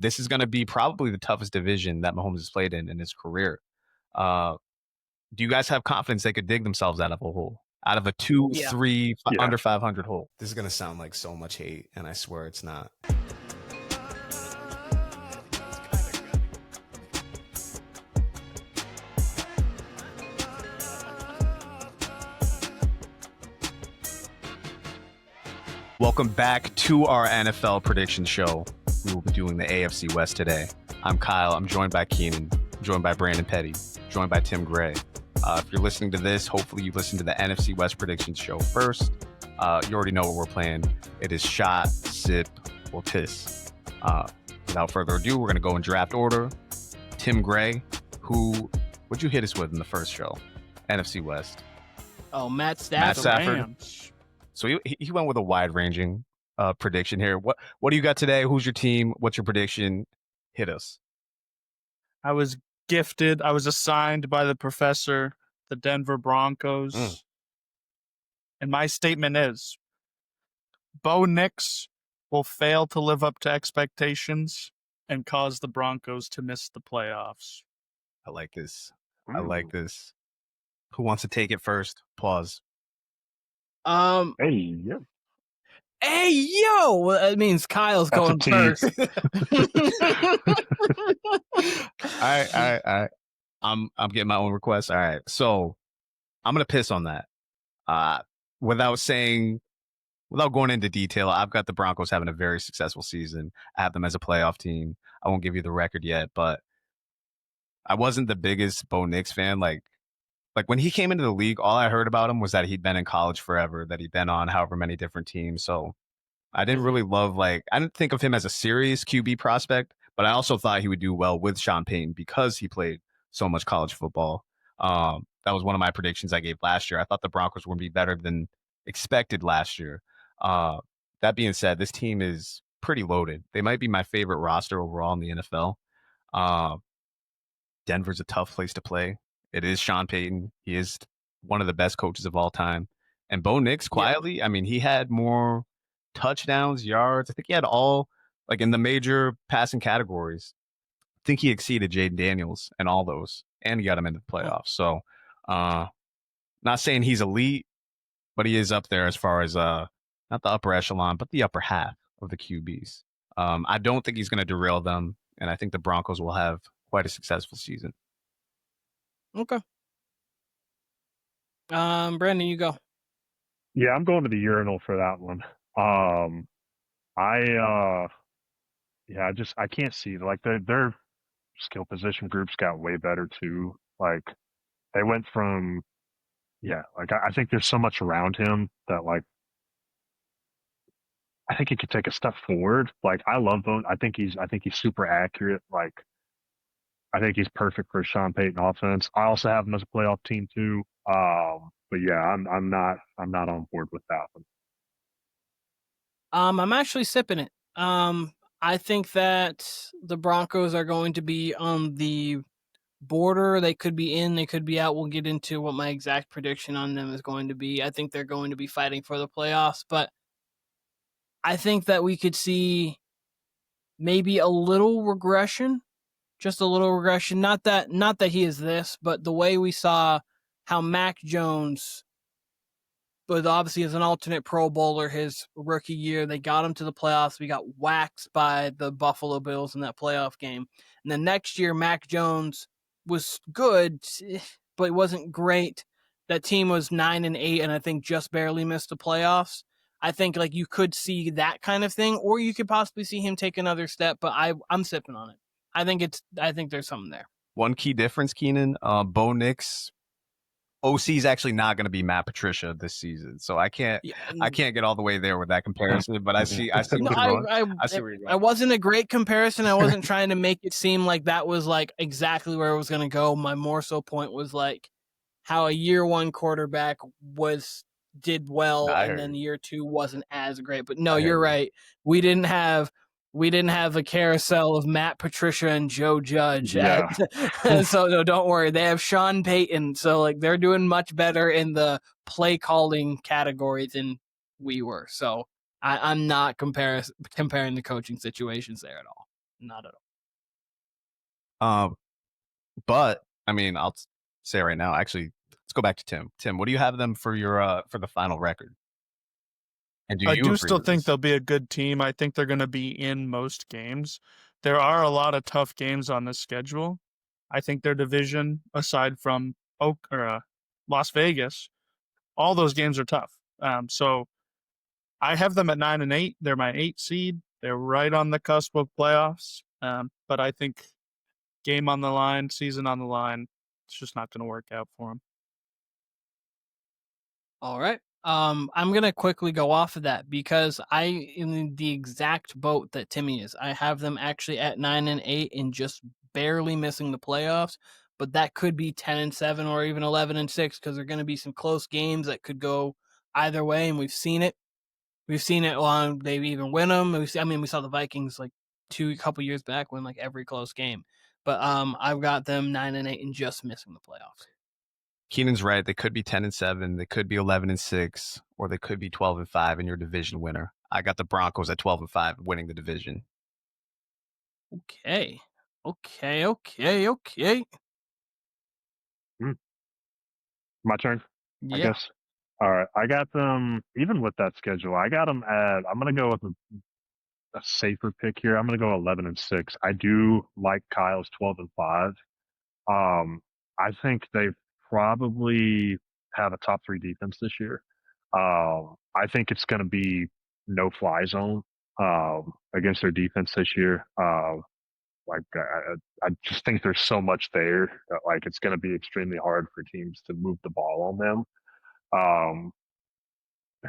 this is going to be probably the toughest division that Mahomes has played in his career. Do you guys have confidence they could dig themselves out of a hole? Out of a 2, 3, under 500 hole? This is going to sound like so much hate, and I swear it's not. Welcome back to our NFL prediction show. We will be doing the AFC West today. I'm Kyle. I'm joined by Keenan. I'm joined by Brandon Petty. Joined by Tim Gray. If you're listening to this, hopefully you listened to the NFC West predictions show first. You already know what we're playing. It is shot, sip, or piss. Without further ado, we're going to go in draft order. Tim Gray, what'd you hit us with in the first show? NFC West. Oh, Matt Stafford. So he went with a wide-ranging prediction here. What do you got today? Who's your team? What's your prediction? Hit us. I was assigned by the professor, the Denver Broncos. And my statement is, Bo Nix will fail to live up to expectations and cause the Broncos to miss the playoffs. I like this. I like this. Who wants to take it first? Pause. Hey, yo! Well, that means Kyle's going first. All right. I'm getting my own request. All right. So I'm gonna piss on that. Without going into detail, I've got the Broncos having a very successful season. I have them as a playoff team. I won't give you the record yet, but I wasn't the biggest Bo Nix fan. Like when he came into the league, all I heard about him was that he'd been in college forever, that he'd been on however many different teams. So I didn't really I didn't think of him as a serious QB prospect, but I also thought he would do well with Sean Payton because he played so much college football. That was one of my predictions I gave last year. I thought the Broncos would be better than expected last year. That being said, this team is pretty loaded. They might be my favorite roster overall in the NFL. Denver's a tough place to play. It is Sean Payton. He is one of the best coaches of all time. And Bo Nix, quietly, I mean, he had more touchdowns, yards. I think he had all, like in the major passing categories. I think he exceeded Jaden Daniels and all those. And he got him into the playoffs. So, not saying he's elite, but he is up there as far as, not the upper echelon, but the upper half of the QBs. I don't think he's going to derail them. And I think the Broncos will have quite a successful season. Okay. Brandon, you go. Yeah, I'm going to the urinal for that one. I can't see, like, their skill position groups got way better too. Like, they went from, I think there's so much around him that, like, I think he could take a step forward. Like, I love Bone. I think he's super accurate. Like, I think he's perfect for a Sean Payton offense. I also have him as a playoff team too. But yeah, I'm not on board with that one. I'm actually sipping it. I think that the Broncos are going to be on the border. They could be in, they could be out. We'll get into what my exact prediction on them is going to be. I think they're going to be fighting for the playoffs, but I think that we could see maybe a little regression. Just a little regression. Not that he is this, but the way we saw how Mac Jones, but obviously as an alternate Pro Bowler his rookie year, they got him to the playoffs. We got waxed by the Buffalo Bills in that playoff game. And then next year, Mac Jones was good, but it wasn't great. That team was 9-8, and I think just barely missed the playoffs. I think like you could see that kind of thing, or you could possibly see him take another step. But I'm sipping on it. I think there's something there. One key difference, Keenan, Bo Nix, OC is actually not going to be Matt Patricia this season, so I can't get all the way there with that comparison. But I see where you're going. I see where you're going. It wasn't a great comparison. I wasn't trying to make it seem like that was like exactly where it was going to go. My more so point was like how a year one quarterback did well, and then year two wasn't as great. But no, you're right. We didn't have a carousel of Matt Patricia and Joe Judge. Yeah. So no, don't worry. They have Sean Payton. So like they're doing much better in the play calling category than we were. So I'm not comparing the coaching situations there at all. Not at all. But I mean, I'll say right now. Actually, let's go back to Tim. Tim, what do you have them for your for the final record? And do I you do agree still with think this? they'll be a good team. I think they're going to be in most games. There are a lot of tough games on this schedule. I think their division, aside from Las Vegas, all those games are tough. So I have them at 9-8. They're my 8 seed. They're right on the cusp of playoffs. But I think game on the line, season on the line, it's just not going to work out for them. All right. I'm gonna quickly go off of that because I am in the exact boat that Timmy is. I have them actually at 9-8 and just barely missing the playoffs. But that could be 10-7 or even 11-6 because there are going to be some close games that could go either way, and we've seen it. We've seen it on they even win them. We saw the Vikings like a couple years back win like every close game. But I've got them 9-8 and just missing the playoffs. Keenan's right. They could be 10-7. They could be 11-6, or they could be 12-5 in your division winner. I got the Broncos at 12-5, winning the division. Okay. My turn, I Yeah. guess. All right, I got them. Even with that schedule, I got them at. I'm gonna go with a safer pick here. I'm gonna go 11-6. I do like Kyle's 12-5. I think they probably have a top 3 defense this year. I think it's going to be no fly zone against their defense this year. I just think there's so much there that like it's going to be extremely hard for teams to move the ball on them.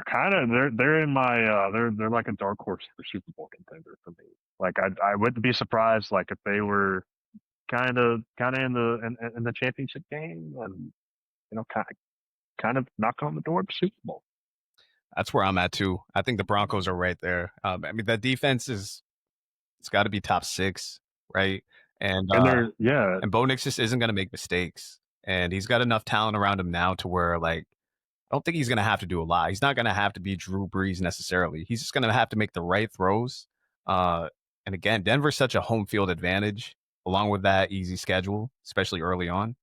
They're in my they're like a dark horse for Super Bowl contender for me. Like I wouldn't be surprised like if they were kind of in the championship game and kind of knock on the door of the Super Bowl. That's where I'm at too. I think the Broncos are right there. I mean, that defense it's got to be top 6, right? And And Bo Nix just isn't going to make mistakes, and he's got enough talent around him now to where like I don't think he's going to have to do a lot. He's not going to have to be Drew Brees necessarily. He's just going to have to make the right throws. And again, Denver's such a home field advantage, along with that easy schedule, especially early on.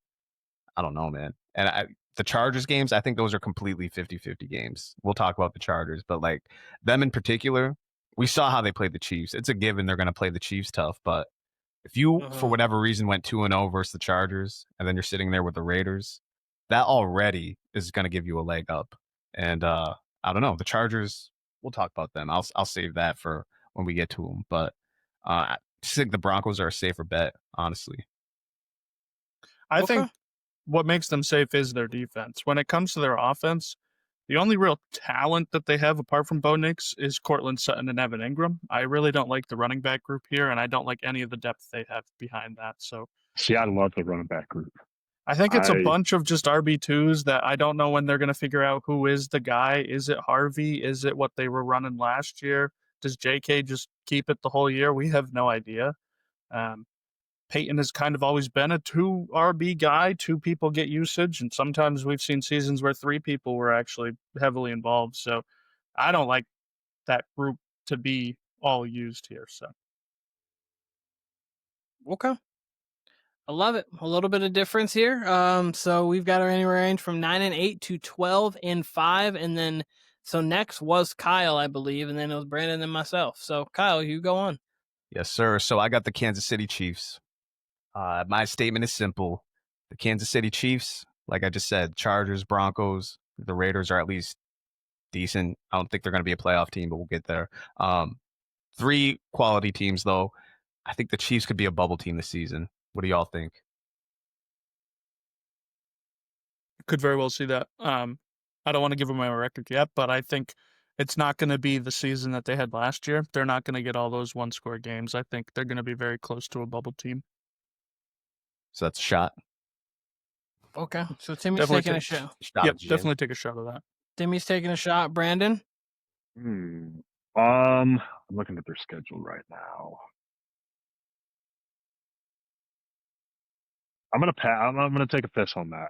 I don't know, man. And the Chargers games, I think those are completely 50-50 games. We'll talk about the Chargers, but like them in particular, we saw how they played the Chiefs. It's a given they're going to play the Chiefs tough, but if you, for whatever reason, went 2-0 versus the Chargers, and then you're sitting there with the Raiders, that already is going to give you a leg up. And I don't know, the Chargers. We'll talk about them. I'll save that for when we get to them. But I just think the Broncos are a safer bet, honestly. I think what makes them safe is their defense. When it comes to their offense, the only real talent that they have apart from Bo Nix is Cortland Sutton and Evan Ingram. I really don't like the running back group here, and I don't like any of the depth they have behind that. So, see, I love the running back group. I think it's a bunch of just RB2s that I don't know when they're going to figure out who is the guy. Is it Harvey? Is it what they were running last year? Does JK just keep it the whole year? We have no idea. Peyton has kind of always been a 2 RB guy. 2 people get usage, and sometimes we've seen seasons where 3 people were actually heavily involved. So I don't like that group to be all used here. So okay. I love it. A little bit of difference here. So we've got our anywhere range from 9-8 to 12-5, and then so next was Kyle, I believe, and then it was Brandon and myself. So Kyle, you go on. Yes, sir. So I got the Kansas City Chiefs. My statement is simple: the Kansas City Chiefs, like I just said, Chargers, Broncos, the Raiders are at least decent. I don't think they're going to be a playoff team, but we'll get there. 3 quality teams, though. I think the Chiefs could be a bubble team this season. What do y'all think? could very well see that. I don't want to give them my record yet, but I think it's not going to be the season that they had last year. They're not going to get all those 1-score games. I think they're going to be very close to a bubble team. So that's a shot. Okay. So Timmy's taking a shot. Yep, definitely take a shot of that. Timmy's taking a shot. Brandon? I'm looking at their schedule right now. I'm gonna take a piss on that.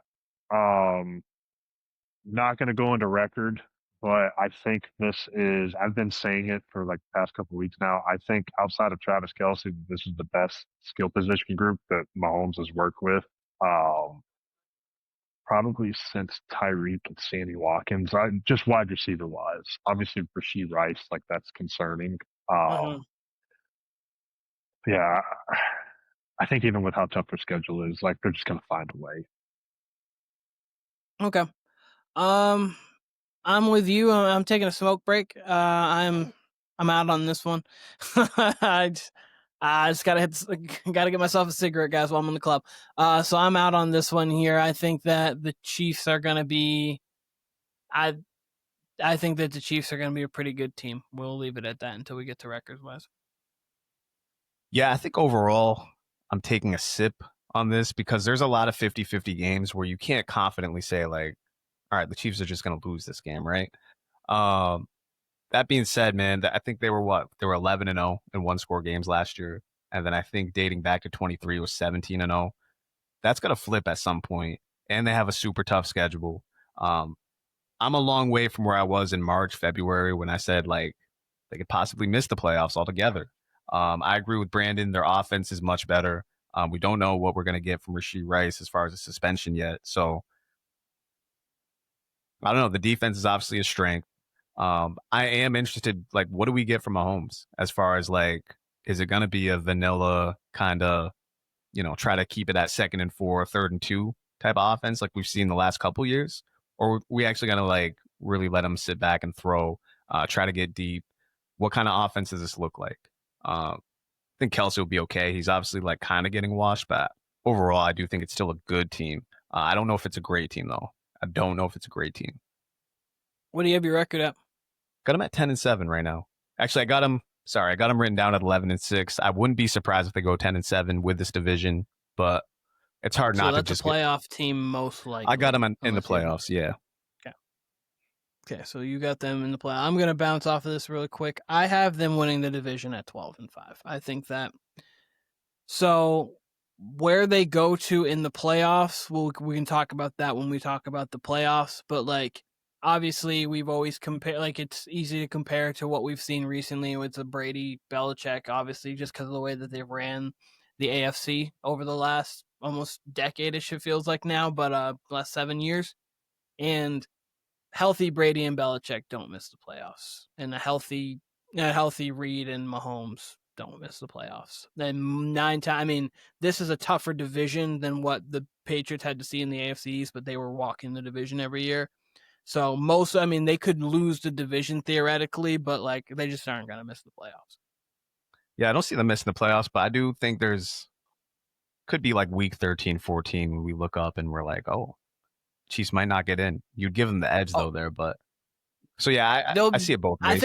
Not gonna go into record, but I think I've been saying it for like the past couple of weeks now. I think outside of Travis Kelce, this is the best skill position group that Mahomes has worked with. Um, Probably since Tyreek and Sammy Watkins, just wide receiver wise. Obviously, Rashee Rice, like that's concerning. Mhm. Yeah, I think even with how tough their schedule is, like they're just gonna find a way. Okay. I'm with you. I'm taking a smoke break. I'm out on this one. I just gotta get myself a cigarette, guys, while I'm in the club. So I'm out on this one here. I think that the Chiefs are gonna be. I I think that the Chiefs are gonna be a pretty good team. We'll leave it at that until we get to records wise. Yeah, I think overall, I'm taking a sip on this because there's a lot of 50-50 games where you can't confidently say, like, all right, the Chiefs are just going to lose this game, right? Um, that being said, man, I think they were what? They were 11-0 in one score games last year. And then I think dating back to 23 was 17-0. That's going to flip at some point. And they have a super tough schedule. Um, I'm a long way from where I was in March, February when I said, like, they could possibly miss the playoffs altogether. I agree with Brandon. Their offense is much better. We don't know what we're going to get from Rashee Rice as far as a suspension yet. So I don't know. The defense is obviously a strength. I am interested, like, what do we get from Mahomes as far as, like, is it going to be a vanilla kind of, try to keep it at 2nd and 4, 3rd and 2 type of offense like we've seen the last couple years? Or are we actually going to, like, really let him sit back and throw, try to get deep? What kind of offense does this look like? I think Kelce will be okay. He's obviously, like, kind of getting washed, but overall, I do think it's still a good team. I don't know if it's a great team, though. I don't know if it's a great team. What do you have your record at? Got him at 10-7 right now. Actually, I got him written down at 11-6. I wouldn't be surprised if they go 10-7 with this division, but it's hard So not to that's just a playoff team, most likely. I got them in the unless you- playoffs, yeah. Okay, so you got them in the play. I'm gonna bounce off of this really quick. I have them winning the division at 12-5. I think that. So where they go to in the playoffs, we can talk about that when we talk about the playoffs. But like, obviously, we've always compared. Like, it's easy to compare to what we've seen recently with the Brady Belichick. Obviously, just because of the way that they ran the AFC over the last almost decade-ish, it feels like now, but last 7 years. And healthy Brady and Belichick don't miss the playoffs, and a healthy Reed and Mahomes don't miss the playoffs. Then 9 times. I mean, this is a tougher division than what the Patriots had to see in the AFC East, but they were walking the division every year. So they could lose the division theoretically, but like they just aren't going to miss the playoffs. Yeah, I don't see them missing the playoffs, but I do think could be like week 13, 14 when we look up and we're like, oh, Chiefs might not get in. You'd give them the edge though there, but so yeah, I see it both ways.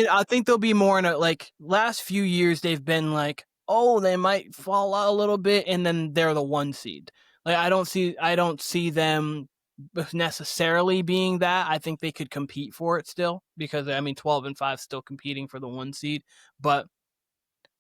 I think they'll be more in a, like, last few years they've been like, oh, they might fall out a little bit, and then they're the 1 seed. Like I don't see them necessarily being that. I think they could compete for it still because 12-5 still competing for the 1 seed, but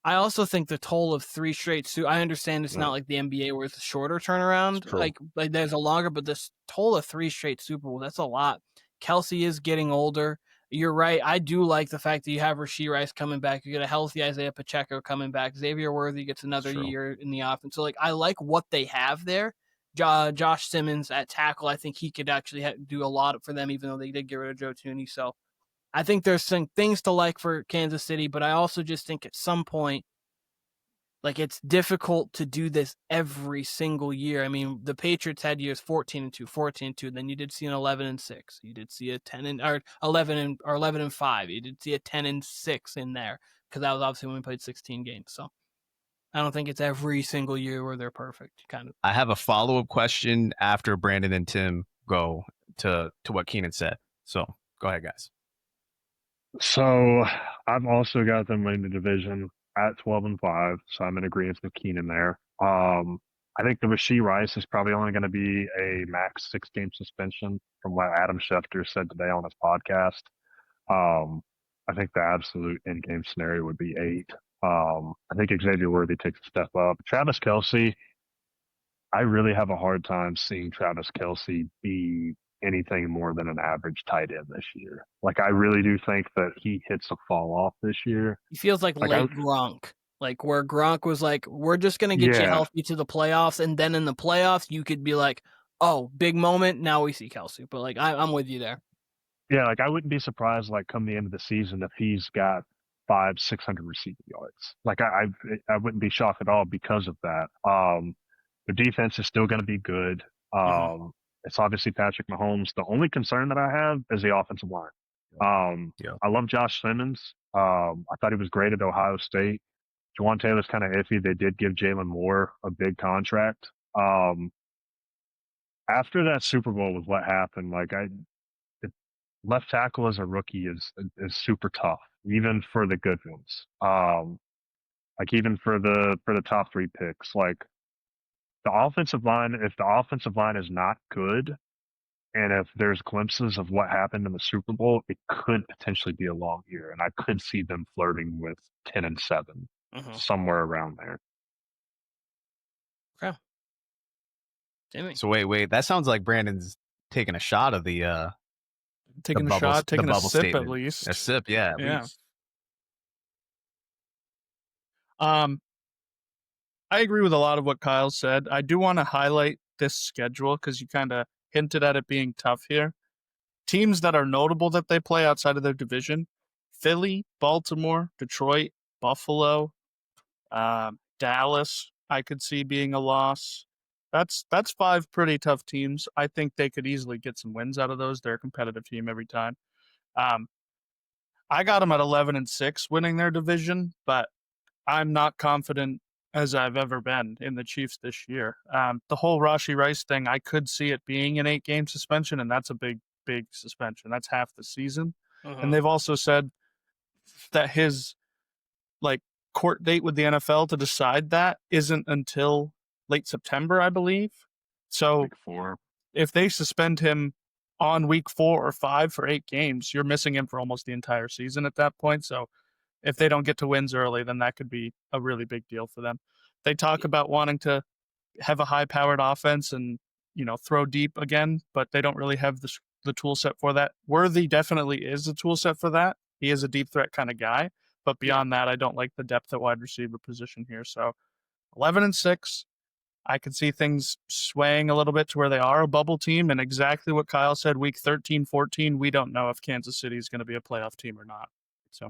I also think the toll of 3 straight. I understand it's not like the NBA where it's a shorter turnaround. Like there's a longer, but this toll of 3 straight Super Bowl, that's a lot. Kelce is getting older. You're right. I do like the fact that you have Rashee Rice coming back. You get a healthy Isaiah Pacheco coming back. Xavier Worthy gets another year in the offense. So like I like what they have there. Josh Simmons at tackle, I think he could actually do a lot for them, even though they did get rid of Joe Thuney. So I think there's some things to like for Kansas City, but I also just think at some point, like, it's difficult to do this every single year. I mean, the Patriots had years 14-2, 14-2. Then you did see an 11-6. You did see a 11-5. You did see a 10-6 in there because that was obviously when we played 16 games. So I don't think it's every single year where they're perfect. Kind of. I have a follow-up question after Brandon and Tim go to what Keenan said. So go ahead, guys. So I've also got them winning the division at 12-5, so I'm in agreement with Keenan there. I think the Rashee Rice is probably only going to be a max 6-game suspension from what Adam Schefter said today on his podcast. I think the absolute in-game scenario would be 8. I think Xavier Worthy takes a step up. Travis Kelce, I really have a hard time seeing Travis Kelce be anything more than an average tight end this year. Like, I really do think that he hits a fall off this year. He feels like late Gronk. Like, where Gronk was like, we're just going to get you healthy to the playoffs, and then in the playoffs, you could be like, oh, big moment, now we see Kelce. But, like, I'm with you there. Yeah, like, I wouldn't be surprised, like, come the end of the season if he's got 500-600 receiving yards. Like, I wouldn't be shocked at all because of that. The defense is still going to be good. It's obviously Patrick Mahomes. The only concern that I have is the offensive line. I love Josh Simmons. I thought he was great at Ohio State. Juwan Taylor's kind of iffy. They did give Jalen Moore a big contract. After that Super Bowl with what happened, like, left tackle as a rookie is super tough, even for the good ones. Like, even for the top 3 picks, like, the offensive line, if the offensive line is not good, and if there's glimpses of what happened in the Super Bowl, it could potentially be a long year, and I could see them flirting with 10-7, somewhere around there. Okay. Jimmy. So wait, that sounds like Brandon's taking a shot of the taking the a bubble, shot, taking the a bubble sip statement. at least. A sip, yeah. Yeah. I agree with a lot of what Kyle said. I do want to highlight this schedule because you kind of hinted at it being tough here. Teams that are notable that they play outside of their division: Philly, Baltimore, Detroit, Buffalo, Dallas, I could see being a loss. That's 5 pretty tough teams. I think they could easily get some wins out of those. They're a competitive team every time. I got them at 11-6 winning their division, but I'm not confident as I've ever been in the Chiefs this year. The whole Rashee Rice thing, I could see it being an 8-game suspension, and that's a big suspension. That's half the season. And they've also said that his court date with the NFL to decide that isn't until late September, I believe. So if they suspend him on week 4 or 5 for 8 games, you're missing him for almost the entire season at that point. So if they don't get to wins early, then that could be a really big deal for them. They talk about wanting to have a high-powered offense and, throw deep again, but they don't really have the tool set for that. Worthy definitely is a tool set for that. He is a deep threat kind of guy. But beyond that, I don't like the depth at wide receiver position here. So 11-6, I can see things swaying a little bit to where they are a bubble team. And exactly what Kyle said, week 13, 14, we don't know if Kansas City is going to be a playoff team or not. So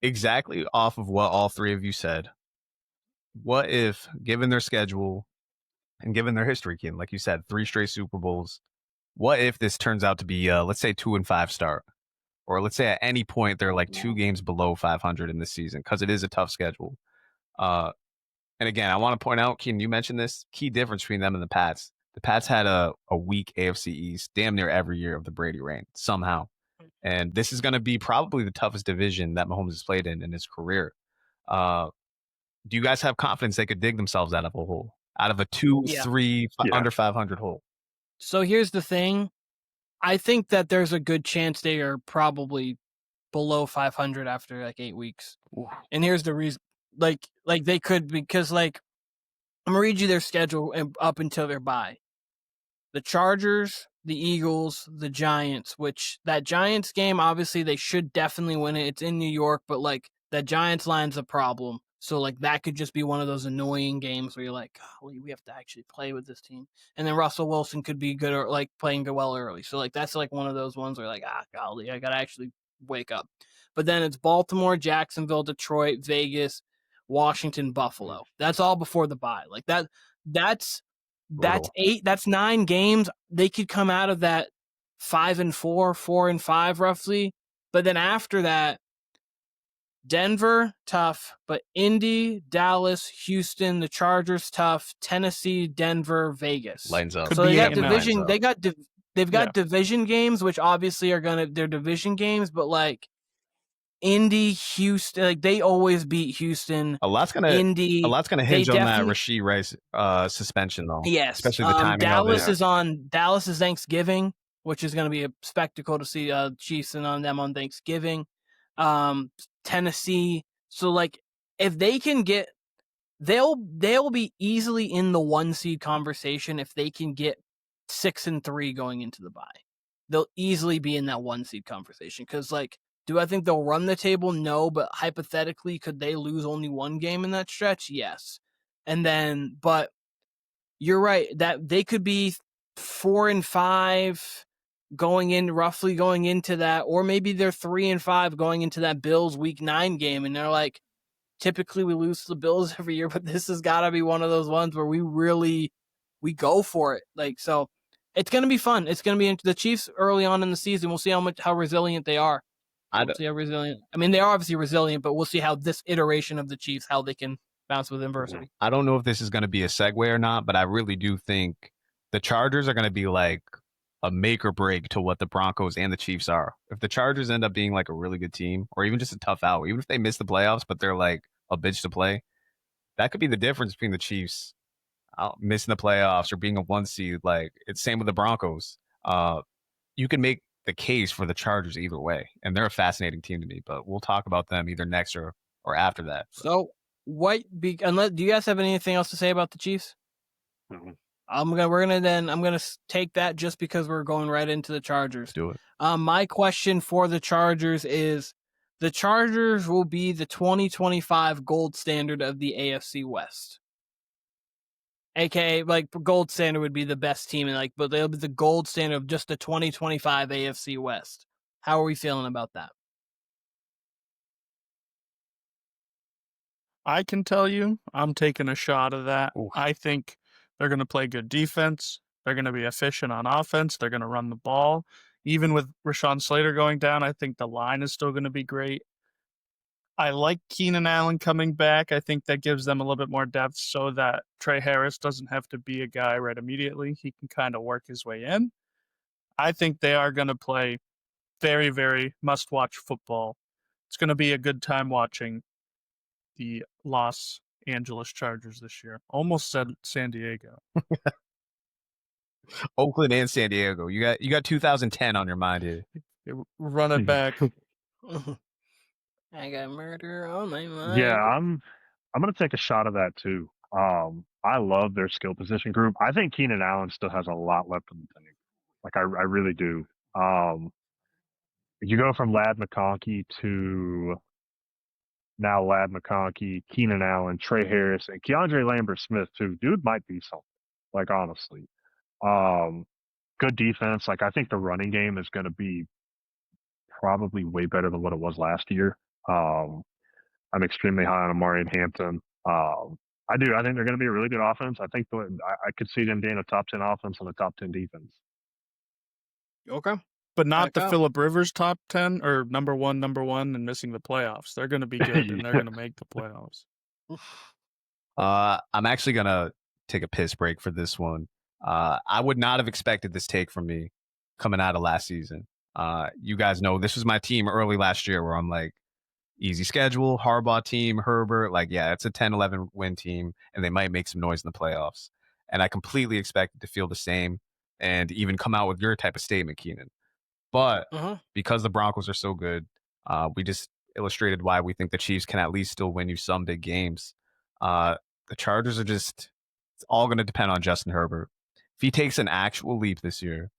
exactly off of what all 3 of you said. What if, given their schedule and given their history, Ken, like you said, 3 straight Super Bowls, what if this turns out to be, let's say, 2-5 start? Or let's say at any point they're like 2 games below 500 in this season, because it is a tough schedule. And again, I want to point out, Keenan, you mentioned this key difference between them and the Pats. The Pats had a weak AFC East damn near every year of the Brady reign somehow. And this is going to be probably the toughest division that Mahomes has played in his career. Do you guys have confidence they could dig themselves out of a hole? Out of a 2-3 under 500 hole? So here's the thing. I think that there's a good chance they are probably below 500 after like 8 weeks. And here's the reason. Like they could, because I'm gonna read you their schedule up until their bye. The Chargers, the Eagles, the Giants, which that Giants game, obviously they should definitely win it. It's in New York, but that Giants line's a problem. So that could just be one of those annoying games where you're like, golly, we have to actually play with this team. And then Russell Wilson could be good or playing good well early. So that's one of those ones where golly, I got to actually wake up. But then it's Baltimore, Jacksonville, Detroit, Vegas, Washington, Buffalo. That's all before the bye. That's 8, that's 9 games. They could come out of that 5-4, 4-5 roughly. But then after that, Denver, tough, but Indy, Dallas, Houston, the Chargers, tough, Tennessee, Denver, Vegas. Lines up. So they got division. They've got division games, which obviously are they're division games, but Indy, Houston, they always beat Houston. A lot's gonna hinge on that Rashee Rice suspension, though. Yes, especially the timing. Dallas is Thanksgiving, which is going to be a spectacle to see Chiefs and on them on Thanksgiving. Tennessee. So if they can get, they'll be easily in the 1 seed conversation if they can get 6-3 going into the bye. They'll easily be in that 1 seed conversation. Because, like, do I think they'll run the table? No, but hypothetically, could they lose only 1 game in that stretch? Yes. And then, but you're right that they could be 4-5 going into that, or maybe they're 3-5 going into that Bills Week 9 game, and they're like, typically we lose to the Bills every year, but this has got to be one of those ones where we go for it. Like, so it's going to be fun. It's going to be into the Chiefs early on in the season. We'll see how resilient they are. We'll see how resilient. I mean, they are obviously resilient, but we'll see how this iteration of the Chiefs, how they can bounce with adversity. I don't know if this is going to be a segue or not, but I really do think the Chargers are going to be like a make or break to what the Broncos and the Chiefs are. If the Chargers end up being like a really good team, or even just a tough out, even if they miss the playoffs, but they're like a bitch to play, that could be the difference between the Chiefs missing the playoffs or being a 1 seed. Like, it's same with the Broncos. You can make the case for the Chargers either way, and they're a fascinating team to me, but we'll talk about them either next or after that. So do you guys have anything else to say about the Chiefs? Mm-hmm. I'm gonna take that just because we're going right into the Chargers. Let's do it. My question for the Chargers is, the Chargers will be the 2025 gold standard of the AFC West. AKA, like, gold standard would be the best team, and but they'll be the gold standard of just the 2025 AFC West. How are we feeling about that? I can tell you, I'm taking a shot of that. Oof. I think they're going to play good defense. They're going to be efficient on offense. They're going to run the ball. Even with Rashawn Slater going down, I think the line is still going to be great. I like Keenan Allen coming back. I think that gives them a little bit more depth so that Trey Harris doesn't have to be a guy right immediately. He can kind of work his way in. I think they are going to play very, very must-watch football. It's going to be a good time watching the Los Angeles Chargers this year. Almost said San Diego. Oakland and San Diego. You got 2010 on your mind here. Run it back. I got murder on my mind. Yeah, I'm gonna take a shot of that too. I love their skill position group. I think Keenan Allen still has a lot left in the tank. Like, I really do. You go from Ladd McConkey to now Ladd McConkey, Keenan Allen, Trey Harris, and Keandre Lambert-Smith too. Dude might be something. Like, honestly, good defense. Like, I think the running game is going to be probably way better than what it was last year. I'm extremely high on Amari and Hampton. I do. I think they're going to be a really good offense. I think I could see them being a top 10 offense and a top 10 defense. Okay. But not the Phillip Rivers top 10 or number one and missing the playoffs. They're going to be good and they're going to make the playoffs. I'm actually going to take a piss break for this one. I would not have expected this take from me coming out of last season. You guys know this was my team early last year where I'm like, easy schedule, Harbaugh team, Herbert. Like, yeah, it's a 10-11 win team, and they might make some noise in the playoffs. And I completely expected to feel the same and even come out with your type of statement, Keenan. But because the Broncos are so good, we just illustrated why we think the Chiefs can at least still win you some big games. The Chargers are just, it's all going to depend on Justin Herbert. If he takes an actual leap this year,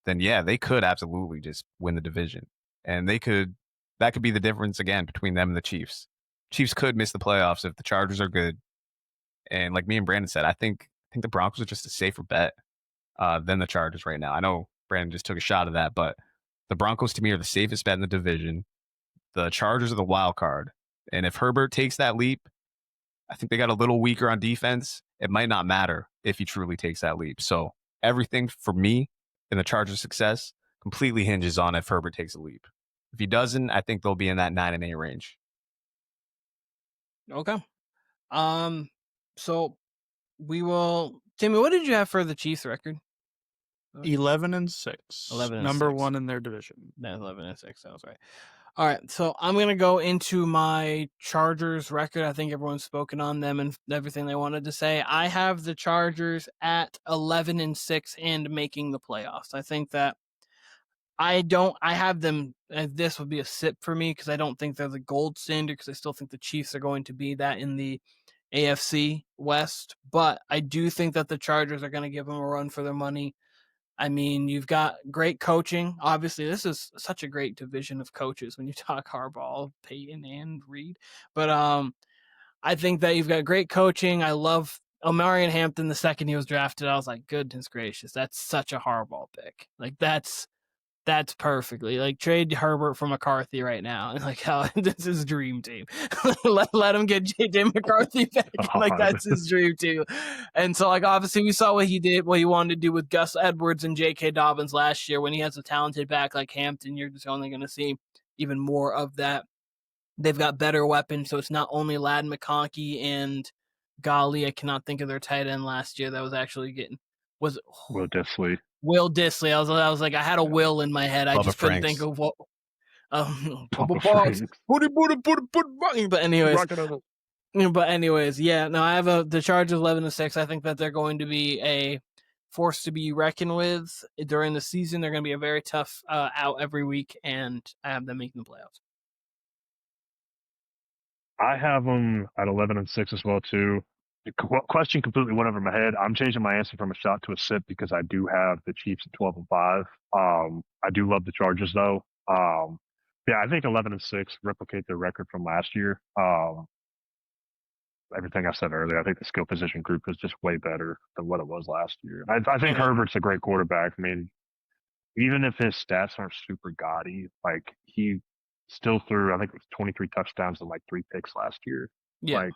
then yeah, they could absolutely just win the division. And that could be the difference again between them and the Chiefs. Chiefs could miss the playoffs if the Chargers are good. And like me and Brandon said, I think the Broncos are just a safer bet than the Chargers right now. I know Brandon just took a shot of that, but the Broncos to me are the safest bet in the division. The Chargers are the wild card. And if Herbert takes that leap, I think they got a little weaker on defense. It might not matter if he truly takes that leap. So everything for me in the Chargers' success completely hinges on if Herbert takes a leap. If he doesn't, I think they'll be in that 9-8 range. Okay. So we will. Timmy, what did you have for the Chiefs record? 11-6. 11-6. Number one in their division. That's 11-6. That was right. All right. So I'm going to go into my Chargers record. I think everyone's spoken on them and everything they wanted to say. I have the Chargers at 11-6 and making the playoffs. I think that I have them, this would be a sip for me because I don't think they're the gold standard because I still think the Chiefs are going to be that in the AFC West. But I do think that the Chargers are going to give them a run for their money. I mean, you've got great coaching. Obviously, this is such a great division of coaches when you talk Harbaugh, Peyton, and Reed. But I think that you've got great coaching. I love Omarion Hampton. The second he was drafted, I was like, goodness gracious, that's such a Harbaugh pick. Like that's perfectly like trade Herbert for McCarthy right now. And like how this is dream team. let him get JJ McCarthy back. Like that's his dream team. And so like obviously we saw what he did, what he wanted to do with Gus Edwards and J.K. Dobbins last year. When he has a talented back like Hampton, you're just only going to see even more of that. They've got better weapons, so it's not only Ladd McConkey and golly, I cannot think of their tight end last year that was actually getting was Will Dissly. Will Dissly. I was like, I had a Will in my head. I Bubba just couldn't Franks. think of what. Bubba Franks. Franks. But anyways, yeah. No, I have the Chargers 11-6. I think that they're going to be a force to be reckoned with during the season. They're going to be a very tough out every week, and I have them making the playoffs. I have them at 11-6 as well too. The question completely went over my head. I'm changing my answer from a shot to a sip because I do have the Chiefs at 12-5. I do love the Chargers though. Yeah, I think 11-6 replicate their record from last year. Everything I said earlier, I think the skill position group is just way better than what it was last year. I think Herbert's a great quarterback. I mean, even if his stats aren't super gaudy, like he still threw, I think it was 23 touchdowns and like 3 picks last year. Yeah. Like,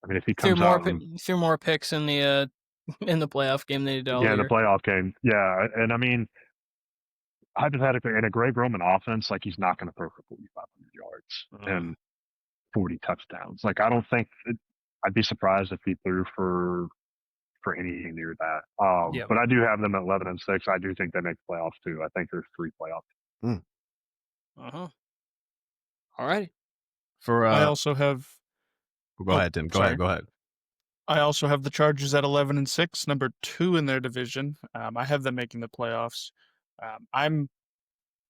I mean, if he comes out threw more picks in the playoff game than he did all year. the playoff game, yeah, and I mean, hypothetically, in a Greg Roman offense, like he's not going to throw for 4,500 yards and 40 touchdowns. Like, I don't think I'd be surprised if he threw for anything near that. But I do have them at 11-6. I do think they make the playoffs too. I think there's 3 playoffs. All right. I also have. Go ahead, Tim. Go ahead. I also have the Chargers at 11-6, number 2 in their division. I have them making the playoffs. I'm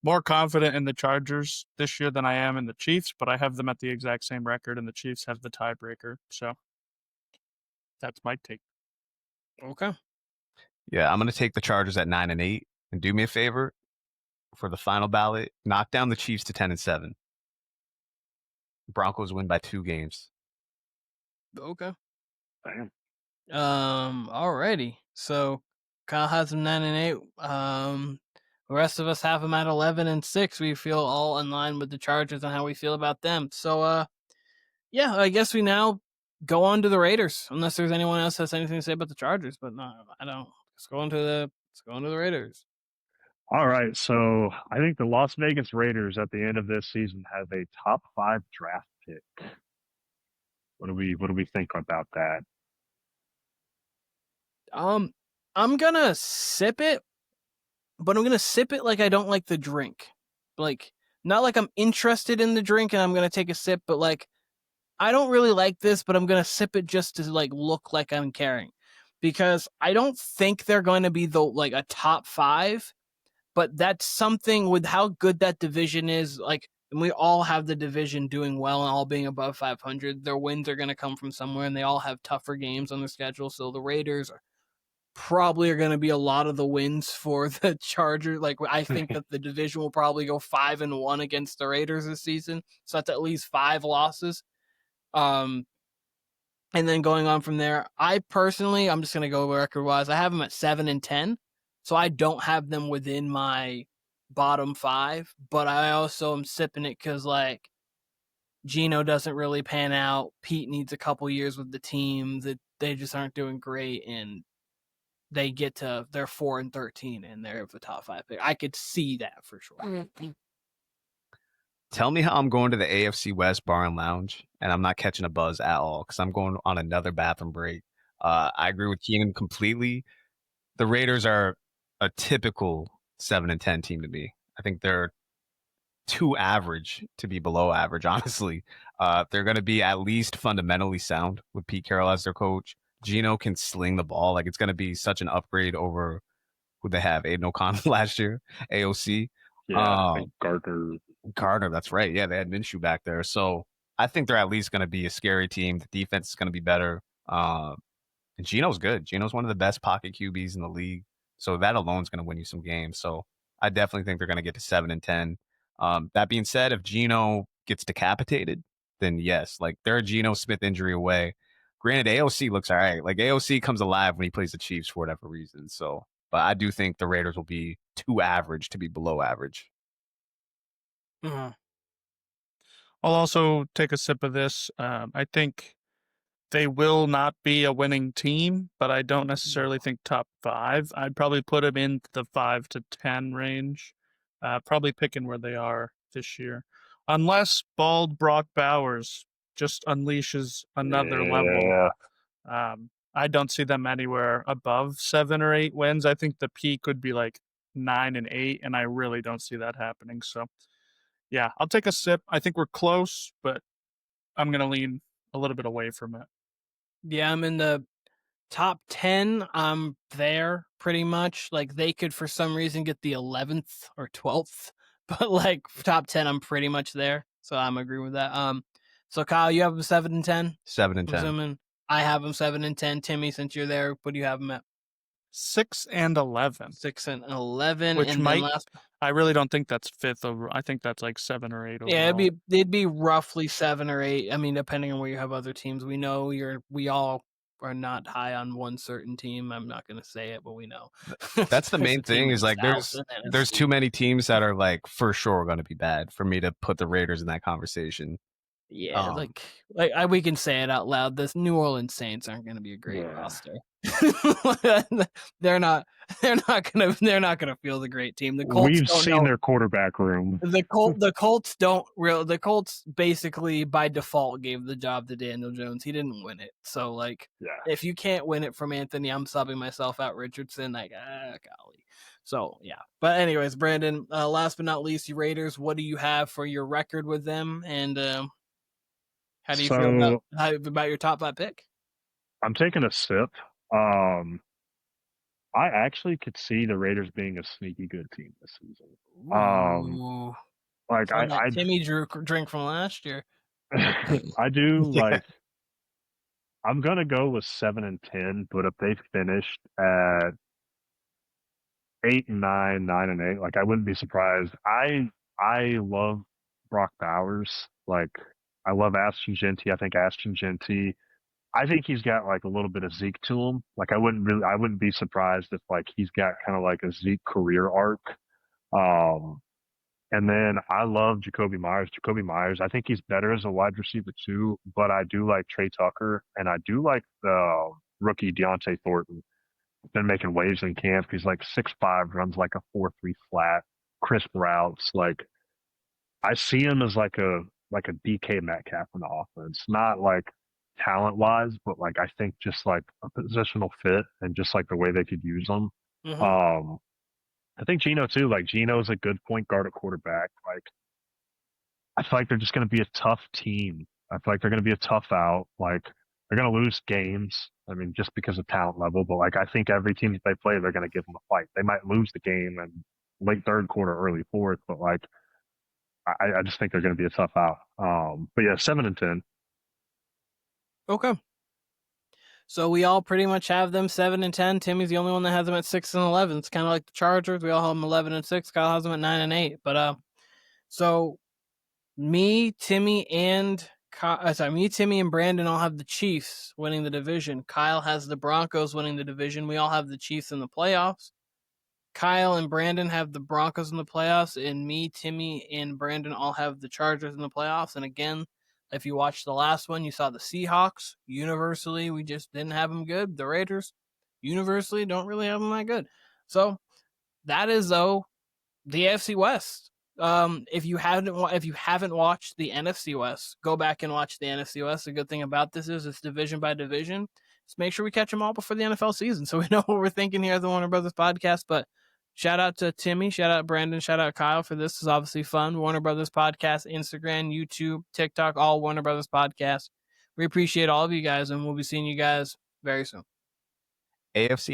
more confident in the Chargers this year than I am in the Chiefs, but I have them at the exact same record, and the Chiefs have the tiebreaker. So that's my take. Okay. Yeah, I'm going to take the Chargers at 9-8, and do me a favor for the final ballot, knock down the Chiefs to 10-7. Broncos win by 2 games. Okay. Damn. Alrighty. So Kyle has them 9-8. The rest of us have them at 11-6. We feel all in line with the Chargers and how we feel about them. So, yeah, I guess we now go on to the Raiders, unless there's anyone else has anything to say about the Chargers. But no, I don't. Let's go into the Raiders. All right, so I think the Las Vegas Raiders at the end of this season have a top 5 draft pick. What do we think about that? I'm gonna sip it, but I'm gonna sip it like I don't like the drink. Like, not like I'm interested in the drink and I'm gonna take a sip, but like I don't really like this, but I'm gonna sip it just to like look like I'm caring. Because I don't think they're going to be a top 5, but that's something with how good that division is. Like, and we all have the division doing well and all being above 500. Their wins are going to come from somewhere, and they all have tougher games on their schedule. So the Raiders are going to be a lot of the wins for the Chargers. Like, I think that the division will probably go 5-1 against the Raiders this season. So that's at least 5 losses. And then going on from there, I personally, I'm just going to go record-wise. I have them at 7-10. So I don't have them within my bottom 5, but I also am sipping it because, like, Geno doesn't really pan out. Pete needs a couple years with the team. That they just aren't doing great, and they get to they're 4-13, and they're the top 5 pick. I could see that for sure. Tell me how I'm going to the AFC West Bar and Lounge, and I'm not catching a buzz at all because I'm going on another bathroom break. I agree with Keenan completely. The Raiders are a typical 7-10 team to me. I think they're too average to be below average, honestly. They're going to be at least fundamentally sound with Pete Carroll as their coach. Geno can sling the ball. Like, it's going to be such an upgrade over who they have, Aiden O'Connell last year, AOC. Yeah, Gardner, that's right. Yeah, they had Minshew back there. So I think they're at least going to be a scary team. The defense is going to be better. And Geno's good. Geno's one of the best pocket QBs in the league. So that alone is going to win you some games. So I definitely think they're going to get to 7-10. That being said, if Geno gets decapitated, then yes, like they're a Geno Smith injury away. Granted, AOC looks all right. Like AOC comes alive when he plays the Chiefs for whatever reason. So, but I do think the Raiders will be too average to be below average. Mm-hmm. I'll also take a sip of this. I think they will not be a winning team, but I don't necessarily think top 5. I'd probably put them in the 5 to 10 range, probably picking where they are this year. Unless bald Brock Bowers just unleashes another level. I don't see them anywhere above 7 or 8 wins. I think the peak would be like 9 and 8, and I really don't see that happening. So, yeah, I'll take a sip. I think we're close, but I'm going to lean a little bit away from it. Yeah, I'm in the top 10. I'm there pretty much. Like they could, for some reason, get the 11th or 12th, but like top 10, I'm pretty much there. So I'm agree with that. So Kyle, you have them 7-10. 7-10. Assuming I have them 7-10. Timmy, since you're there, what do you have them at? 6-11. 6-11, which and might. then I really don't think that's 5th over. I think that's like 7 or 8 overall. yeah, it'd be roughly 7 or 8. I mean, depending on where you have other teams. We know we all are not high on one certain team. I'm not going to say it, but we know. That's the main thing is like there's too many teams that are like for sure going to be bad for me to put the Raiders in that conversation. Yeah, we can say it out loud. The New Orleans Saints aren't going to be a great roster. they're not gonna field a great team. The Colts We've seen their quarterback room. The Colts basically by default gave the job to Daniel Jones. He didn't win it. So if you can't win it from Anthony, I'm subbing myself out Richardson. Golly. So yeah. But anyways, Brandon, last but not least, you Raiders, what do you have for your record with them? And how do you feel about your top 5 pick? I'm taking a sip. I actually could see the Raiders being a sneaky good team this season. Timmy drink from last year. I do I'm gonna go with 7-10, but if they finished at 8-9, 9-8, like I wouldn't be surprised. I love Brock Bowers. Like I love Ashton Genty. I think Ashton Genty. I think he's got like a little bit of Zeke to him. Like I wouldn't be surprised if like he's got kind of like a Zeke career arc. And then I love Jacoby Myers. I think he's better as a wide receiver too, but I do like Trey Tucker and I do like the rookie Deontay Thornton. Been making waves in camp. He's like 6'5", runs like a 4.3 flat, crisp routes. Like I see him as like a DK Metcalf in the offense, not like talent wise, but like I think just like a positional fit and just like the way they could use them. Mm-hmm. I think Geno too. Like Geno's a good point guard at quarterback. Like I feel like they're just going to be a tough team. I feel like they're going to be a tough out. Like they're going to lose games. I mean, just because of talent level, but like I think every team that they play, they're going to give them a fight. They might lose the game in late third quarter, early fourth, but like I just think they're going to be a tough out. But yeah, 7-10. Okay. So we all pretty much have them 7-10. Timmy's the only one that has them at 6-11. It's kind of like the Chargers. We all have them 11-6. Kyle has them at 9-8. But so me, Timmy, and Brandon all have the Chiefs winning the division. Kyle has the Broncos winning the division. We all have the Chiefs in the playoffs. Kyle and Brandon have the Broncos in the playoffs, and me, Timmy, and Brandon all have the Chargers in the playoffs. And again, if you watched the last one, you saw the Seahawks. Universally, we just didn't have them good. The Raiders, universally, don't really have them that good. So that is, though, the AFC West. If you haven't watched the NFC West, go back and watch the NFC West. The good thing about this is it's division by division. Just make sure we catch them all before the NFL season, so we know what we're thinking here at the Warner Brothas Podcast. But shout out to Timmy, shout out Brandon, shout out Kyle for this. Is obviously fun. Warner Brothas Podcast, Instagram, YouTube, TikTok, all Warner Brothas Podcast. We appreciate all of you guys, and we'll be seeing you guys very soon. AFC